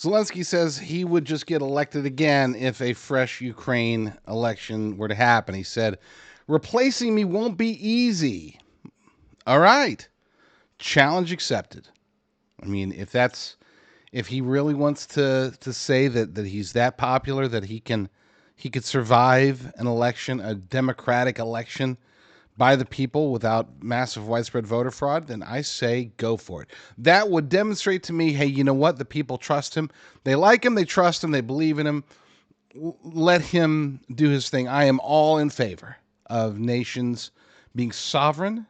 Zelensky says he would just get elected again if a fresh Ukraine election were to happen. He said, replacing me won't be easy. All right. Challenge accepted. I mean, if he really wants to say that he's that popular that he could survive an election, a democratic election by the people without massive widespread voter fraud, then I say go for it. That would demonstrate to me, hey, you know what? The people trust him. They like him. They trust him. They believe in him. Let him do his thing. I am all in favor of nations being sovereign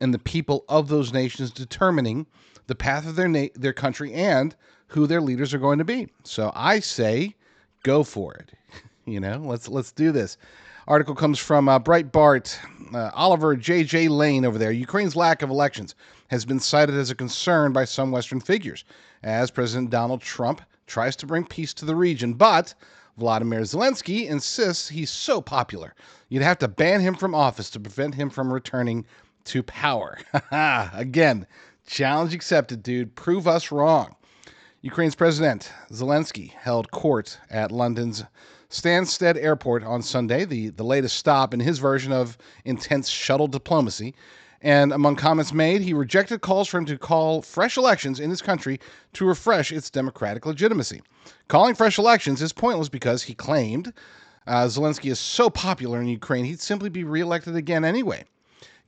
and the people of those nations determining the path of their country and who their leaders are going to be. So I say go for it. Let's do this. Article comes from Breitbart. Oliver J.J. Lane over there. Ukraine's lack of elections has been cited as a concern by some Western figures as President Donald Trump tries to bring peace to the region. But Volodymyr Zelensky insists he's so popular, you'd have to ban him from office to prevent him from returning to power. Again, challenge accepted, dude. Prove us wrong. Ukraine's President Zelensky held court at London's Stansted Airport on Sunday, the latest stop in his version of intense shuttle diplomacy. And among comments made, he rejected calls for him to call fresh elections in his country to refresh its democratic legitimacy. Calling fresh elections is pointless because, he claimed, Zelensky is so popular in Ukraine, he'd simply be reelected again anyway.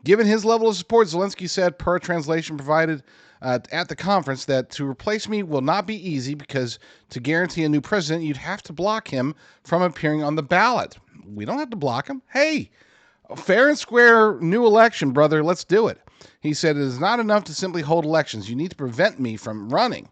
Given his level of support, Zelensky said, per a translation provided at the conference, that to replace me will not be easy because to guarantee a new president, you'd have to block him from appearing on the ballot. We don't have to block him. Hey, a fair and square new election, brother. Let's do it. He said, it is not enough to simply hold elections. You need to prevent me from running.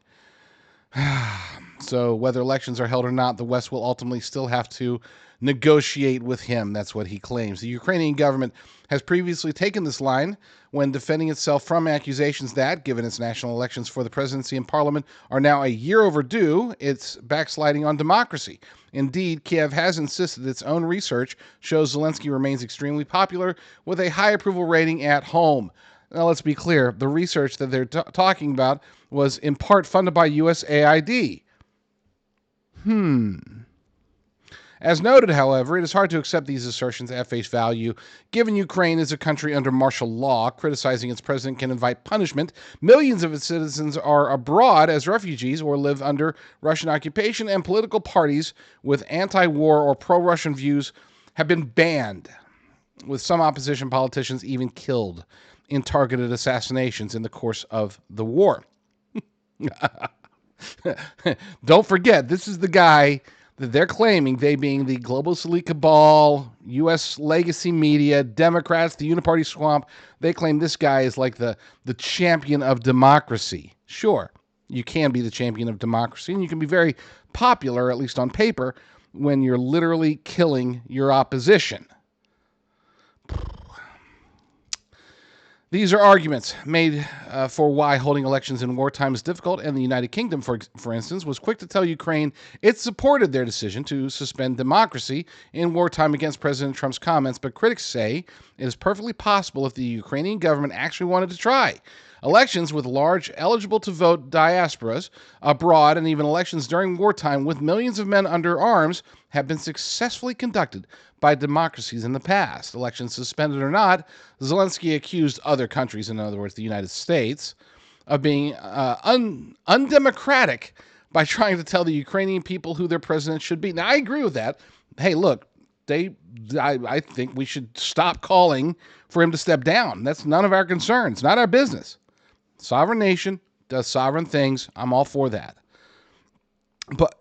So whether elections are held or not, the West will ultimately still have to negotiate with him. That's what he claims. The Ukrainian government has previously taken this line when defending itself from accusations that, given its national elections for the presidency and parliament are now a year overdue, it's backsliding on democracy. Indeed, Kiev has insisted its own research shows Zelensky remains extremely popular with a high approval rating at home. Now, let's be clear. The research that they're talking about was in part funded by USAID. As noted, however, it is hard to accept these assertions at face value, given Ukraine is a country under martial law. Criticizing its president can invite punishment. Millions of its citizens are abroad as refugees or live under Russian occupation, and political parties with anti-war or pro-Russian views have been banned, with some opposition politicians even killed in targeted assassinations in the course of the war. Don't forget, this is the guy that they're claiming, they being the global elite cabal, U.S. legacy media, Democrats, the uniparty swamp, they claim this guy is like the champion of democracy. Sure, you can be the champion of democracy, and you can be very popular, at least on paper, when you're literally killing your opposition. These are arguments made for why holding elections in wartime is difficult, and the United Kingdom, for instance, was quick to tell Ukraine it supported their decision to suspend democracy in wartime against President Trump's comments, but critics say it is perfectly possible if the Ukrainian government actually wanted to try. Elections with large eligible-to-vote diasporas abroad and even elections during wartime with millions of men under arms have been successfully conducted by democracies in the past. Elections suspended or not, Zelensky accused other countries, in other words, the United States, of being undemocratic by trying to tell the Ukrainian people who their president should be. Now, I agree with that. Hey, look, I think we should stop calling for him to step down. That's none of our concerns, not our business. Sovereign nation does sovereign things. I'm all for that. But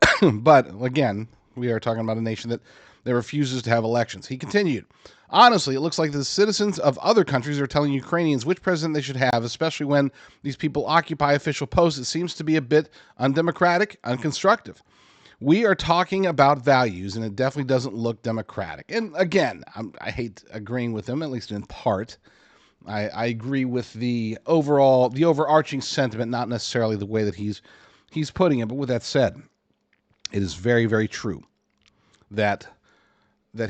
again, we are talking about a nation that refuses to have elections. He continued, honestly, it looks like the citizens of other countries are telling Ukrainians which president they should have, especially when these people occupy official posts. It seems to be a bit undemocratic, unconstructive. We are talking about values, and it definitely doesn't look democratic. And again, I hate agreeing with him, at least in part. I agree with the overarching sentiment, not necessarily the way that he's putting it. But with that said, it is very, very true that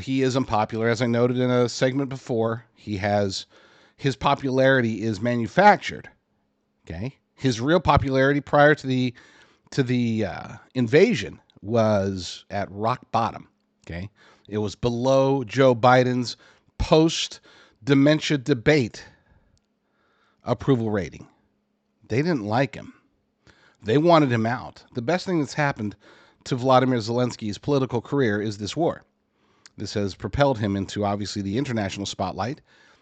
he is unpopular. As I noted in a segment before, his popularity is manufactured. Okay, his real popularity prior to the to the invasion was at rock bottom. Okay, it was below Joe Biden's post-dementia debate approval rating. They didn't like him. They wanted him out. The best thing that's happened to Volodymyr Zelensky's political career is this war. This has propelled him into, obviously, the international spotlight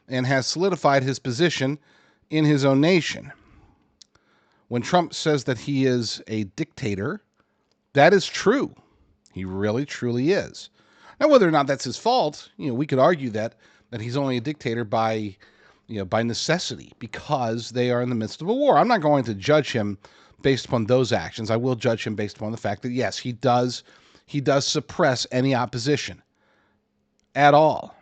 and has solidified his position in his own nation. When Trump says that he is a dictator, that is true. He really, truly is. Now, whether or not that's his fault, we could argue that he's only a dictator by necessity because they are in the midst of a war. I'm not going to judge him based upon those actions. I will judge him based upon the fact that, yes, he does suppress any opposition at all.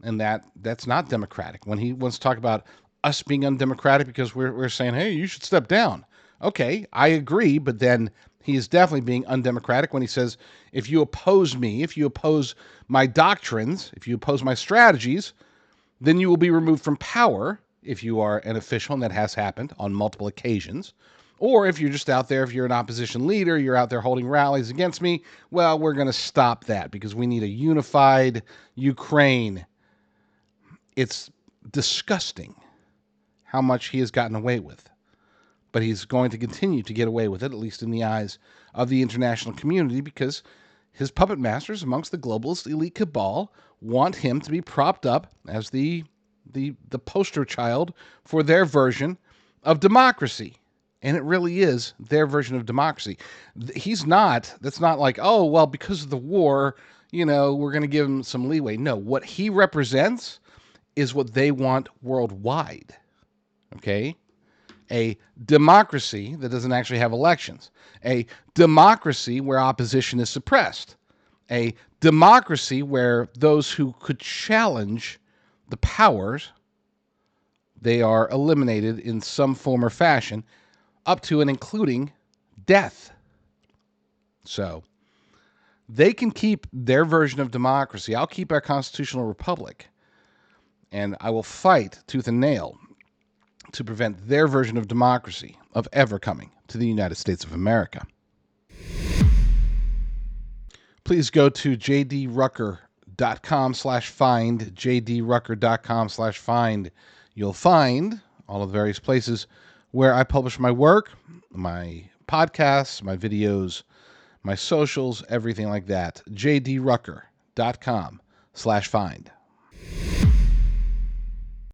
And that's not democratic. When he wants to talk about us being undemocratic because we're saying, hey, you should step down. Okay, I agree, but then he is definitely being undemocratic when he says, if you oppose me, if you oppose my doctrines, if you oppose my strategies, then you will be removed from power if you are an official, and that has happened on multiple occasions. Or if you're just out there, if you're an opposition leader, you're out there holding rallies against me, well, we're going to stop that because we need a unified Ukraine. It's disgusting how much he has gotten away with. But he's going to continue to get away with it, at least in the eyes of the international community, because his puppet masters amongst the globalist elite cabal want him to be propped up as the poster child for their version of democracy. And it really is their version of democracy. That's not like, oh, well, because of the war, we're going to give him some leeway. No, what he represents is what they want worldwide. Okay? A democracy that doesn't actually have elections. A democracy where opposition is suppressed. A democracy where those who could challenge the powers, they are eliminated in some form or fashion, up to and including death. So, they can keep their version of democracy. I'll keep our constitutional republic. And I will fight tooth and nail to prevent their version of democracy of ever coming to the United States of America. Please go to jdrucker.com/find, jdrucker.com/find. You'll find all of the various places where I publish my work, my podcasts, my videos, my socials, everything like that. jdrucker.com/find.